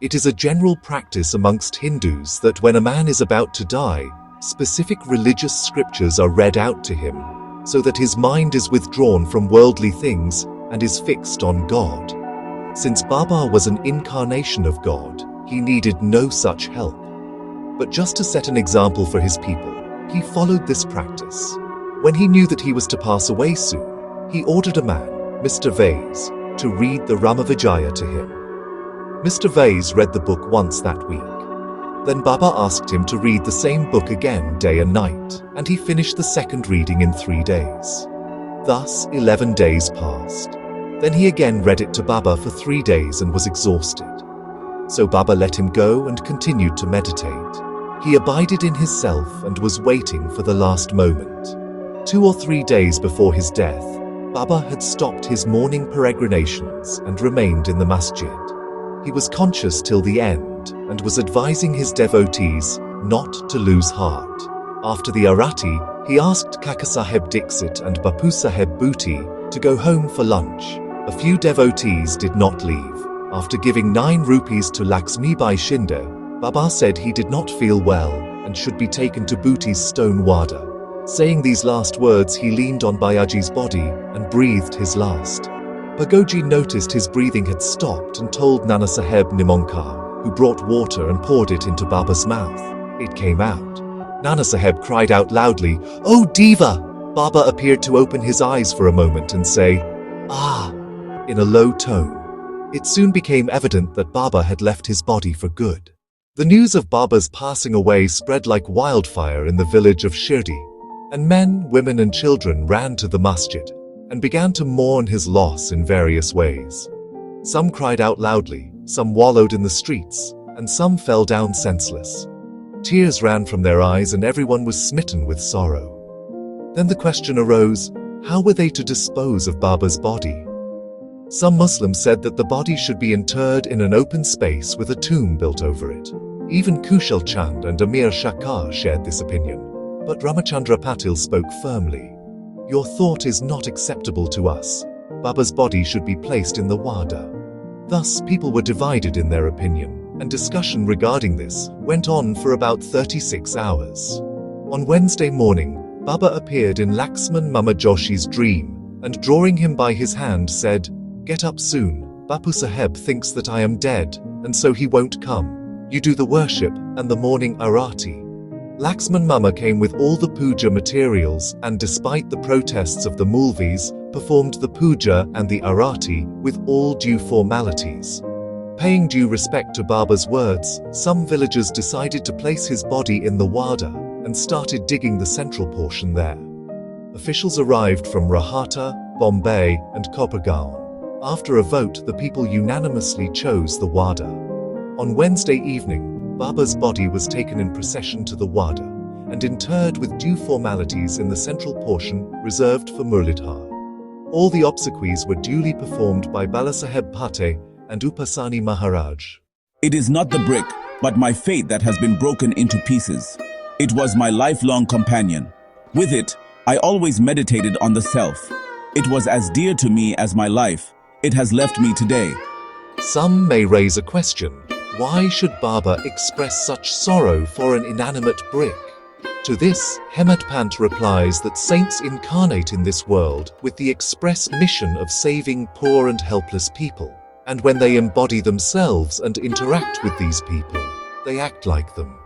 It is a general practice amongst Hindus that when a man is about to die, specific religious scriptures are read out to him, so that his mind is withdrawn from worldly things and is fixed on God. Since Baba was an incarnation of God, he needed no such help. But just to set an example for his people, he followed this practice. When he knew that he was to pass away soon, he ordered a man, Mr. Vase, to read the Ramavijaya to him. Mr. Vase read the book once that week. Then Baba asked him to read the same book again day and night, and he finished the second reading in 3 days. Thus, 11 days passed. Then he again read it to Baba for 3 days and was exhausted. So Baba let him go and continued to meditate. He abided in his self and was waiting for the last moment. 2 or 3 days before his death, Baba had stopped his morning peregrinations and remained in the masjid. He was conscious till the end and was advising his devotees not to lose heart. After the arati, he asked Kaka Saheb Dixit and Bapu Saheb Booty to go home for lunch. A few devotees did not leave. After giving 9 rupees to Laxmibai Shinde, Baba said he did not feel well and should be taken to Booty's stone wada. Saying these last words, he leaned on Bayaji's body and breathed his last. Bagoji noticed his breathing had stopped and told Nana Saheb Nimonkar, who brought water and poured it into Baba's mouth. It came out. Nana Saheb cried out loudly, "Oh Diva!" Baba appeared to open his eyes for a moment and say, "Ah," in a low tone. It soon became evident that Baba had left his body for good. The news of Baba's passing away spread like wildfire in the village of Shirdi, and men, women and children ran to the masjid and began to mourn his loss in various ways. Some cried out loudly, some wallowed in the streets, and some fell down senseless. Tears ran from their eyes and everyone was smitten with sorrow. Then the question arose, how were they to dispose of Baba's body? Some Muslims said that the body should be interred in an open space with a tomb built over it. Even Kushal Chand and Amir Shakar shared this opinion. But Ramachandra Patil spoke firmly. "Your thought is not acceptable to us. Baba's body should be placed in the wada." Thus, people were divided in their opinion, and discussion regarding this went on for about 36 hours. On Wednesday morning, Baba appeared in Laxman Mama Joshi's dream, and drawing him by his hand said, "Get up soon. Bapu Saheb thinks that I am dead, and so he won't come. You do the worship and the morning arati." Laxman Mama came with all the puja materials and despite the protests of the Mulvis, performed the puja and the arati with all due formalities. Paying due respect to Baba's words, some villagers decided to place his body in the wada and started digging the central portion there. Officials arrived from Rahata, Bombay and Kopergaon. After a vote, the people unanimously chose the wada. On Wednesday evening, Baba's body was taken in procession to the wada and interred with due formalities in the central portion reserved for Murlidhar. All the obsequies were duly performed by Balasaheb Bhate and Upasani Maharaj. It is not the brick, but my faith that has been broken into pieces. It was my lifelong companion. With it, I always meditated on the self. It was as dear to me as my life. It has left me today. Some may raise a question. Why should Baba express such sorrow for an inanimate brick? To this, Hemat Pant replies that saints incarnate in this world with the express mission of saving poor and helpless people. And when they embody themselves and interact with these people, they act like them.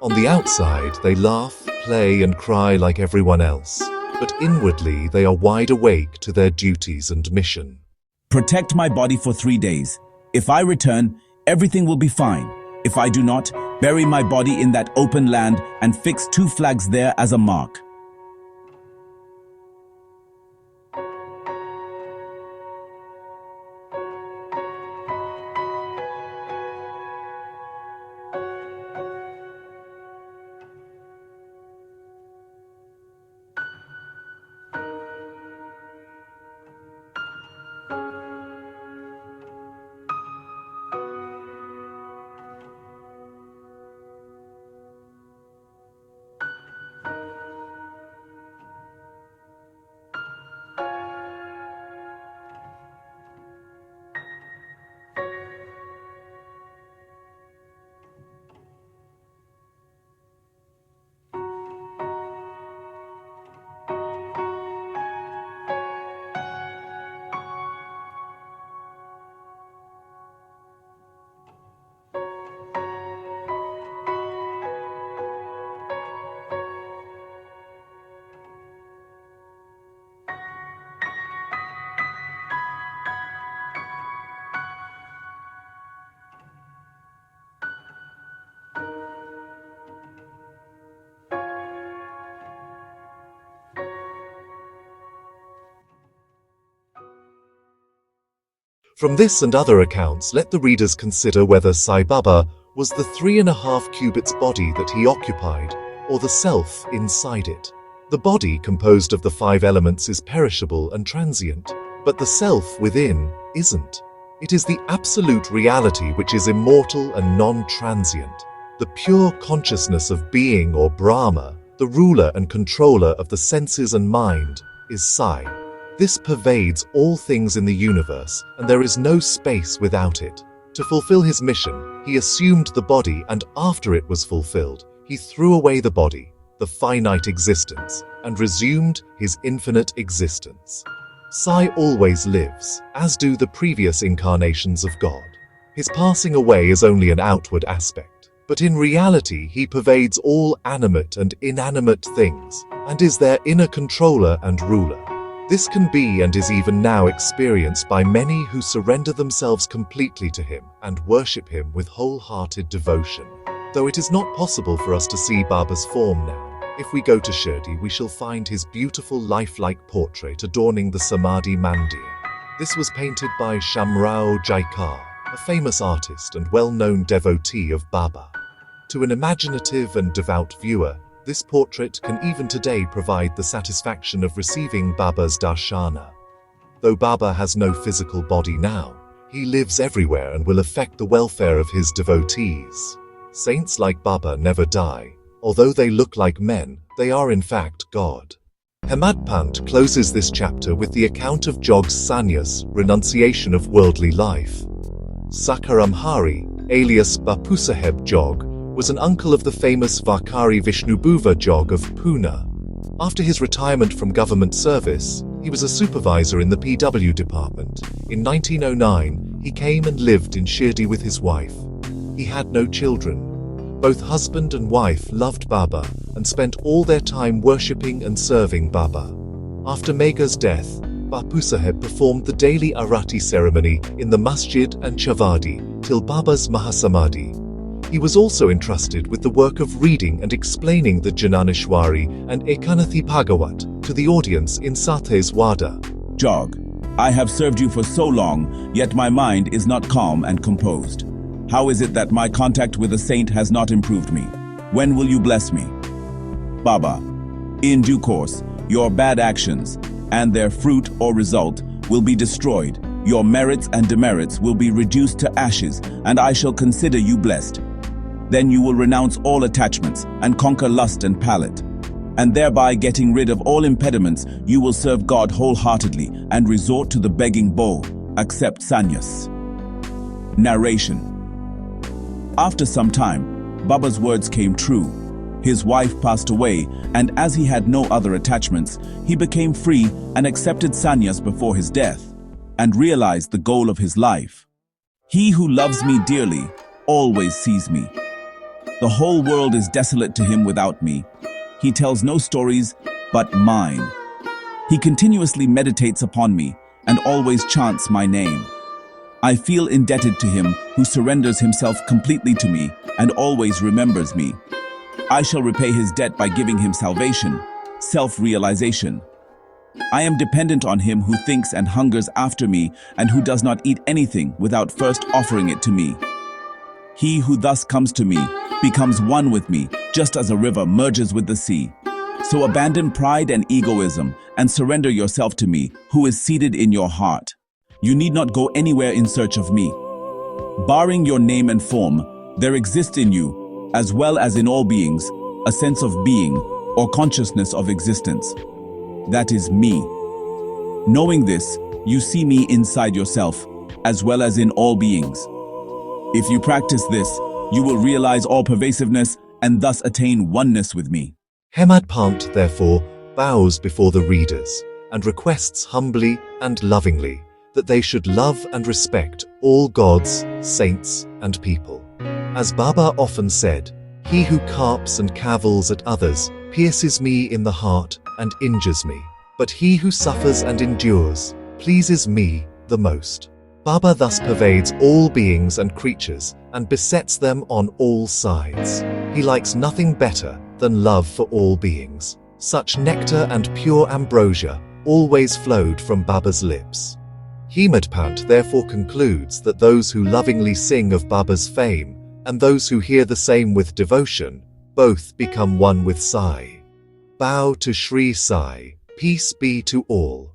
On the outside, they laugh, play and cry like everyone else. But inwardly, they are wide awake to their duties and mission. Protect my body for 3 days. If I return, everything will be fine. If I do not, bury my body in that open land and fix 2 flags there as a mark. From this and other accounts, let the readers consider whether Sai Baba was the 3.5 cubits body that he occupied, or the self inside it. The body composed of the 5 elements is perishable and transient, but the self within isn't. It is the absolute reality which is immortal and non-transient. The pure consciousness of being, or Brahma, the ruler and controller of the senses and mind, is Sai. This pervades all things in the universe, and there is no space without it. To fulfill his mission, he assumed the body, and after it was fulfilled, he threw away the body, the finite existence, and resumed his infinite existence. Sai always lives, as do the previous incarnations of God. His passing away is only an outward aspect, but in reality he pervades all animate and inanimate things, and is their inner controller and ruler. This can be and is even now experienced by many who surrender themselves completely to him and worship him with wholehearted devotion. Though it is not possible for us to see Baba's form now, if we go to Shirdi, we shall find his beautiful lifelike portrait adorning the Samadhi Mandir. This was painted by Shamrao Jaikar, a famous artist and well-known devotee of Baba. To an imaginative and devout viewer, this portrait can even today provide the satisfaction of receiving Baba's darshana. Though Baba has no physical body now, he lives everywhere and will affect the welfare of his devotees. Saints like Baba never die. Although they look like men, they are in fact God. Hemad Pant closes this chapter with the account of Jog's sannyas, renunciation of worldly life. Sakaram Hari, alias Bapusaheb Jog, was an uncle of the famous Varkari Vishnubuva Jog of Pune. After his retirement from government service, he was a supervisor in the PW department. In 1909, he came and lived in Shirdi with his wife. He had no children. Both husband and wife loved Baba and spent all their time worshipping and serving Baba. After Megha's death, Bapusaheb performed the daily Arati ceremony in the Masjid and Chavadi till Baba's Mahasamadhi. He was also entrusted with the work of reading and explaining the Jananeshwari and Ekanathi Bhagavat to the audience in Sathes Wada. Jog, I have served you for so long, yet my mind is not calm and composed. How is it that my contact with a saint has not improved me? When will you bless me? Baba, in due course, your bad actions and their fruit or result will be destroyed. Your merits and demerits will be reduced to ashes, and I shall consider you blessed. Then you will renounce all attachments and conquer lust and palate. And thereby getting rid of all impediments, you will serve God wholeheartedly and resort to the begging bowl. Accept sannyas. Narration. After some time, Baba's words came true. His wife passed away, and as he had no other attachments, he became free and accepted sannyas before his death, and realized the goal of his life. He who loves me dearly always sees me. The whole world is desolate to him without me. He tells no stories but mine. He continuously meditates upon me and always chants my name. I feel indebted to him who surrenders himself completely to me and always remembers me. I shall repay his debt by giving him salvation, self-realization. I am dependent on him who thinks and hungers after me and who does not eat anything without first offering it to me. He who thus comes to me becomes one with me, just as a river merges with the sea. So abandon pride and egoism and surrender yourself to me, who is seated in your heart. You need not go anywhere in search of me. Barring your name and form, there exists in you, as well as in all beings, a sense of being or consciousness of existence. That is me. Knowing this, you see me inside yourself, as well as in all beings. If you practice this, you will realize all pervasiveness and thus attain oneness with me. Hemad Pant, therefore, bows before the readers and requests humbly and lovingly that they should love and respect all gods, saints, and people. As Baba often said, he who carps and cavils at others pierces me in the heart and injures me, but he who suffers and endures pleases me the most. Baba thus pervades all beings and creatures and besets them on all sides. He likes nothing better than love for all beings. Such nectar and pure ambrosia always flowed from Baba's lips. Hemadpant therefore concludes that those who lovingly sing of Baba's fame and those who hear the same with devotion, both become one with Sai. Bow to Shri Sai, peace be to all.